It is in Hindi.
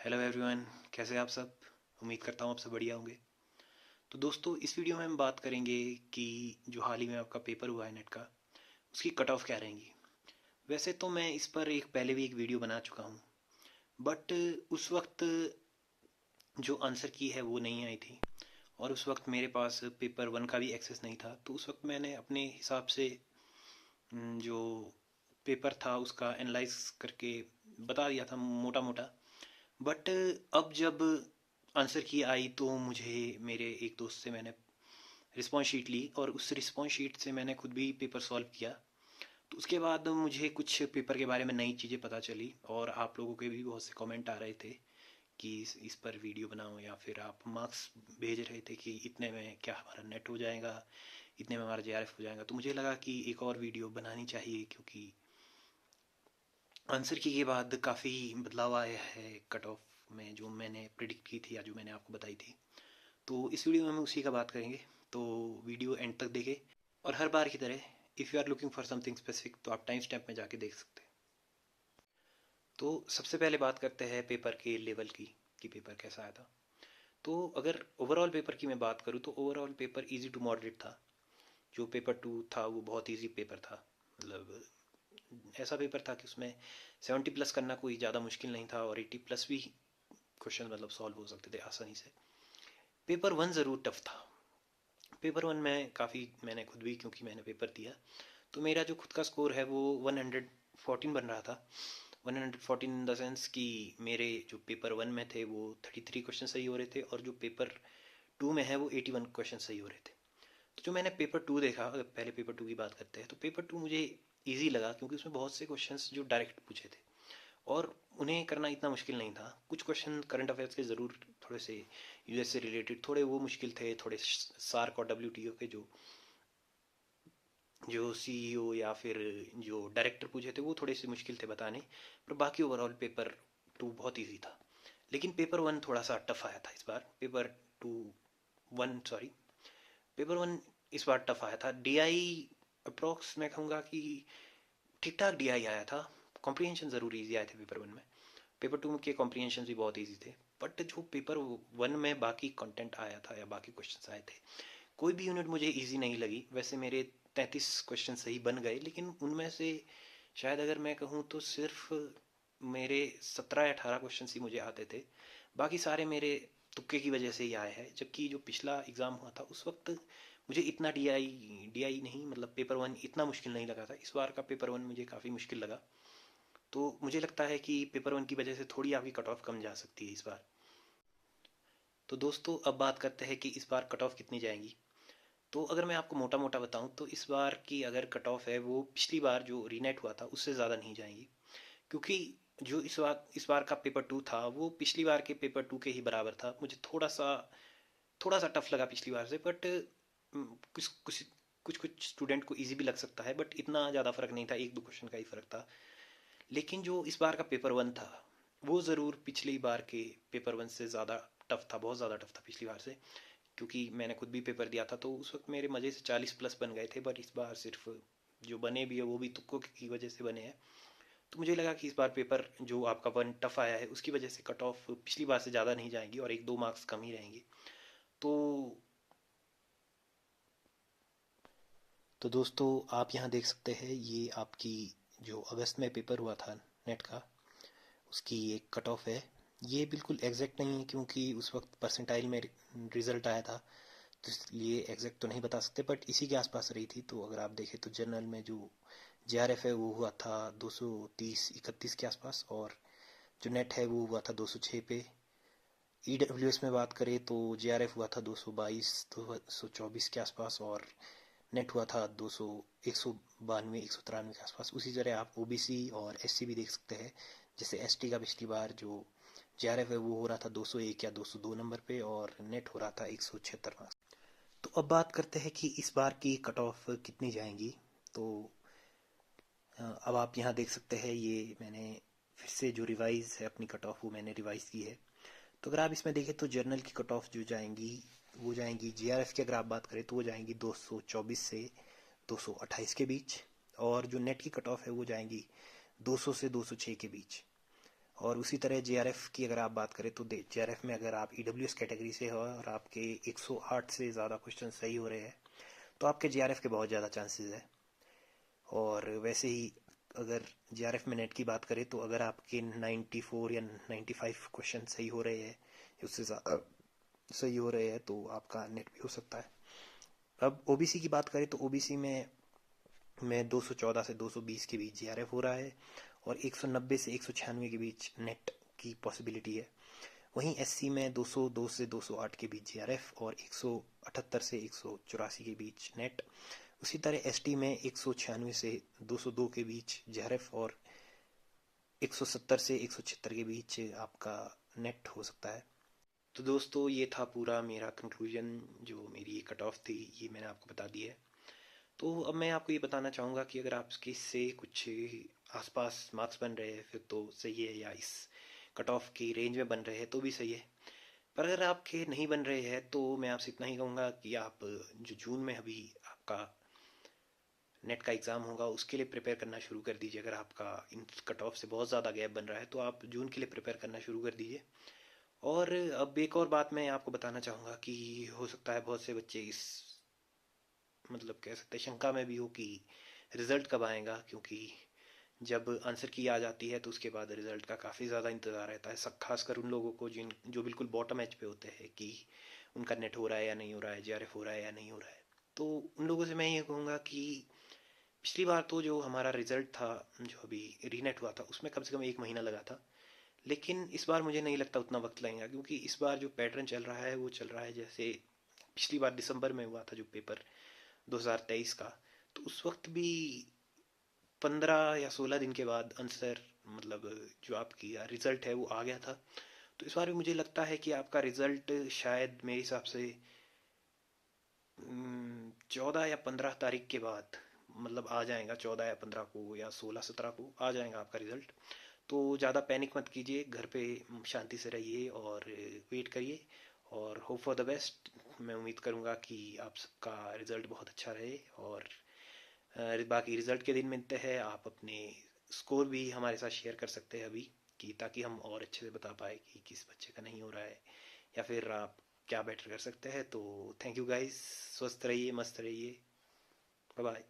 हेलो एवरीवन, कैसे हैं आप सब। उम्मीद करता हूँ आप सब बढ़िया होंगे। तो दोस्तों, इस वीडियो में हम बात करेंगे कि जो हाल ही में आपका पेपर हुआ है नेट का, उसकी कट ऑफ क्या रहेंगी। वैसे तो मैं इस पर पहले भी एक वीडियो बना चुका हूँ, बट उस वक्त जो आंसर की है वो नहीं आई थी, और उस वक्त मेरे पास पेपर वन का भी एक्सेस नहीं था। तो उस वक्त मैंने अपने हिसाब से जो पेपर था उसका एनालाइज करके बता दिया था मोटा मोटा। बट अब जब आंसर की आई तो मुझे मेरे एक दोस्त से मैंने रिस्पॉन्स शीट ली, और उस रिस्पॉन्स शीट से मैंने खुद भी पेपर सॉल्व किया। तो उसके बाद मुझे कुछ पेपर के बारे में नई चीज़ें पता चली, और आप लोगों के भी बहुत से कमेंट आ रहे थे कि इस पर वीडियो बनाओ, या फिर आप मार्क्स भेज रहे थे कि इतने में क्या हमारा नेट हो जाएगा, इतने में हमारा जेआरएफ हो जाएगा। तो मुझे लगा कि एक और वीडियो बनानी चाहिए, क्योंकि आंसर की के बाद काफ़ी बदलाव आया है कट ऑफ में, जो मैंने प्रिडिक्ट की थी या जो मैंने आपको बताई थी। तो इस वीडियो में हम उसी का बात करेंगे। तो वीडियो एंड तक देखें, और हर बार की तरह if you are looking for something specific तो आप टाइम स्टैम्प में जाके देख सकते हैं। तो सबसे पहले बात करते हैं पेपर के लेवल की, कि पेपर कैसा आया था। तो अगर ओवरऑल पेपर की मैं बात करूँ तो overall paper easy to moderate था। जो पेपर टू था वो बहुत इजी पेपर था, मतलब ऐसा पेपर था कि उसमें 70 प्लस करना कोई ज़्यादा मुश्किल नहीं था, और 80 प्लस भी क्वेश्चन मतलब सॉल्व हो सकते थे आसानी से। पेपर वन ज़रूर टफ था। पेपर वन में काफ़ी मैंने खुद भी, क्योंकि मैंने पेपर दिया, तो मेरा जो खुद का स्कोर है वो 114 बन रहा था। 114 इन द सेंस कि मेरे जो पेपर वन में थे वो 33 क्वेश्चन सही हो रहे थे, और जो पेपर टू में है वो 81 क्वेश्चन सही हो रहे थे। तो जो मैंने पेपर टू देखा, अगर पहले पेपर टू की बात करते हैं, तो पेपर टू मुझे ईजी लगा, क्योंकि उसमें बहुत से क्वेश्चंस जो डायरेक्ट पूछे थे, और उन्हें करना इतना मुश्किल नहीं था। कुछ क्वेश्चन करंट अफेयर्स के ज़रूर, थोड़े से यूएस से रिलेटेड थोड़े वो मुश्किल थे, थोड़े सार्क और डब्ल्यूटीओ के जो जो सीईओ या फिर जो डायरेक्टर पूछे थे वो थोड़े से मुश्किल थे बताने। पर बाकी ओवरऑल पेपर टू बहुत इजी था। लेकिन पेपर वन थोड़ा सा टफ आया था इस बार। Paper two one sorry paper one इस बार टफ आया था। डीआई अप्रोक्स मैं कहूँगा कि ठीक ठाक डीआई आया था। कॉम्प्रीहेंशन ज़रूर ईजी आए थे पेपर वन में। पेपर टू के कॉम्प्रीहेंशन भी बहुत ईजी थे। बट जो पेपर वन में बाकी कंटेंट आया था या बाकी क्वेश्चन आए थे, कोई भी यूनिट मुझे इजी नहीं लगी। वैसे मेरे 33 क्वेश्चन सही बन गए, लेकिन उनमें से शायद अगर मैं कहूँ तो सिर्फ मेरे 17 या 18 क्वेश्चन ही मुझे आते थे। बाकी सारे मेरे तुक्के की वजह से ही आए हैं। जबकि जो पिछला एग्ज़ाम हुआ था उस वक्त मुझे इतना डीआई डीआई नहीं, मतलब पेपर वन इतना मुश्किल नहीं लगा था। इस बार का पेपर वन मुझे काफ़ी मुश्किल लगा। तो मुझे लगता है कि पेपर वन की वजह से थोड़ी आपकी कट ऑफ कम जा सकती है इस बार। तो दोस्तों, अब बात करते हैं कि इस बार कट ऑफ कितनी जाएंगी। तो अगर मैं आपको मोटा मोटा बताऊं तो इस बार की अगर कट ऑफ है वो पिछली बार जो रीनेट हुआ था उससे ज़्यादा नहीं जाएंगी। क्योंकि जो इस बार का पेपर टू था वो पिछली बार के पेपर टू के ही बराबर था। मुझे थोड़ा सा टफ लगा पिछली बार से, बट कुछ कुछ कुछ कुछ स्टूडेंट को इजी भी लग सकता है, बट इतना ज़्यादा फर्क नहीं था, एक दो क्वेश्चन का ही फर्क था। लेकिन जो इस बार का पेपर वन था वो ज़रूर पिछली बार के पेपर वन से ज़्यादा टफ था, बहुत ज़्यादा टफ था पिछली बार से। क्योंकि मैंने खुद भी पेपर दिया था तो उस वक्त मेरे मज़े से 40 प्लस बन गए थे, बट इस बार सिर्फ जो बने भी है वो भी तुक्कों की वजह से बने हैं। तो मुझे लगा कि इस बार पेपर जो आपका वन टफ आया है उसकी वजह से कट ऑफ पिछली बार से ज़्यादा नहीं जाएंगी, और एक दो मार्क्स कम ही रहेंगे। तो तो दोस्तों, आप यहाँ देख सकते हैं ये आपकी जो अगस्त में पेपर हुआ था नेट का, उसकी एक कट ऑफ है। ये बिल्कुल एग्जैक्ट नहीं है, क्योंकि उस वक्त परसेंटाइल में रिजल्ट आया था, तो इसलिए एग्जैक्ट तो नहीं बता सकते, बट इसी के आसपास रही थी। तो अगर आप देखें तो जनरल में जो जेआरएफ है वो हुआ था 230-31 के आसपास, और जो नेट है वो हुआ था 206 पे। ईडब्ल्यूएस में बात करें तो जेआरएफ हुआ था 222-224 के आसपास, और नेट हुआ था 200 192-193 के आसपास। उसी तरह आप ओबीसी और एससी भी देख सकते हैं। जैसे एसटी का पिछली बार जो जेआरएफ है वो हो रहा था 201 या 202 नंबर पे, और नेट हो रहा था 176 मार्क्स। तो अब बात करते हैं कि इस बार की कट ऑफ कितनी जाएंगी। तो अब आप यहाँ देख सकते हैं, ये मैंने फिर से जो रिवाइज है अपनी कट ऑफ वो मैंने रिवाइज की है। तो अगर आप इसमें देखें तो जर्नल की कट ऑफ जो जाएंगी वो जाएंगी, जीआरएफ की अगर आप बात करें तो वो जाएंगी 224 से 228 के बीच, और जो नेट की कट ऑफ है वो जाएंगी 200 से 206 के बीच। और उसी तरह जेआरएफ की अगर आप बात करें तो जेआरएफ में अगर आप ईडब्ल्यूएस कैटेगरी से हो और आपके 108 से ज़्यादा क्वेश्चन सही हो रहे हैं तो आपके जेआरएफ के बहुत ज़्यादा चांसेस है। और वैसे ही अगर जेआरएफ में नेट की बात करें तो अगर आपके 94 या 95 क्वेश्चन सही हो रहे हैं, उससे ज़्यादा सही हो रहे हैं, तो आपका नेट भी हो सकता है। अब ओबीसी की बात करें तो ओबीसी में 214 से 220 के बीच जेआरएफ हो रहा है और 190 से 196 के बीच नेट की पॉसिबिलिटी है। वहीं एससी में 202 से 208 के बीच जेआरएफ और 178 से 184 के बीच नेट। उसी तरह एसटी में 196 से 202 के बीच जेआरएफ और 170 से 176 के बीच आपका नेट हो सकता है। तो दोस्तों ये था पूरा मेरा कंक्लूजन, जो मेरी कट ऑफ थी ये मैंने आपको बता दी है। तो अब मैं आपको ये बताना चाहूँगा कि अगर आपके इससे कुछ आसपास मार्क्स बन रहे हैं फिर तो सही है, या इस कट ऑफ की रेंज में बन रहे हैं तो भी सही है। पर अगर आपके नहीं बन रहे हैं तो मैं आपसे इतना ही कहूँगा कि आप जो जून में अभी आपका नेट का एग्ज़ाम होगा उसके लिए प्रिपेयर करना शुरू कर दीजिए। अगर आपका इन कट ऑफ से बहुत ज़्यादा गैप बन रहा है तो आप जून के लिए प्रिपेयर करना शुरू कर दीजिए। और अब एक और बात मैं आपको बताना चाहूँगा कि हो सकता है बहुत से बच्चे इस मतलब कह सकते हैं शंका में भी हो कि रिज़ल्ट कब आएगा, क्योंकि जब आंसर की आ जाती है तो उसके बाद रिज़ल्ट का काफ़ी ज़्यादा इंतज़ार रहता है, सब खासकर उन लोगों को जो बिल्कुल बॉटम एज पे होते हैं कि उनका नेट हो रहा है या नहीं हो रहा है, जेआरएफ हो रहा है या नहीं हो रहा है। तो उन लोगों से मैं ये कहूँगा कि पिछली बार तो जो हमारा रिज़ल्ट था, जो अभी रीनेट हुआ था, उसमें कम से कम 1 महीना लगा था। लेकिन इस बार मुझे नहीं लगता उतना वक्त लगेगा, क्योंकि इस बार जो पैटर्न चल रहा है वो चल रहा है जैसे पिछली बार दिसंबर में हुआ था जो पेपर 2023 का। तो उस वक्त भी 15 या 16 दिन के बाद आंसर मतलब जो आपकी रिजल्ट है वो आ गया था। तो इस बार भी मुझे लगता है कि आपका रिजल्ट शायद मेरे हिसाब से 14 या 15 तारीख के बाद मतलब आ जाएगा, 14 या 15 को या 16 17 को आ जाएगा आपका रिजल्ट। तो ज़्यादा पैनिक मत कीजिए, घर पे शांति से रहिए और वेट करिए और होप फॉर द बेस्ट। मैं उम्मीद करूँगा कि आप सबका रिज़ल्ट बहुत अच्छा रहे। और बाकी रिज़ल्ट के दिन मिलते हैं, आप अपने स्कोर भी हमारे साथ शेयर कर सकते हैं अभी, कि ताकि हम और अच्छे से बता पाए कि किस बच्चे का नहीं हो रहा है या फिर आप क्या बेटर कर सकते हैं। तो थैंक यू गाइस, स्वस्थ रहिए, मस्त रहिए, बाय बाय।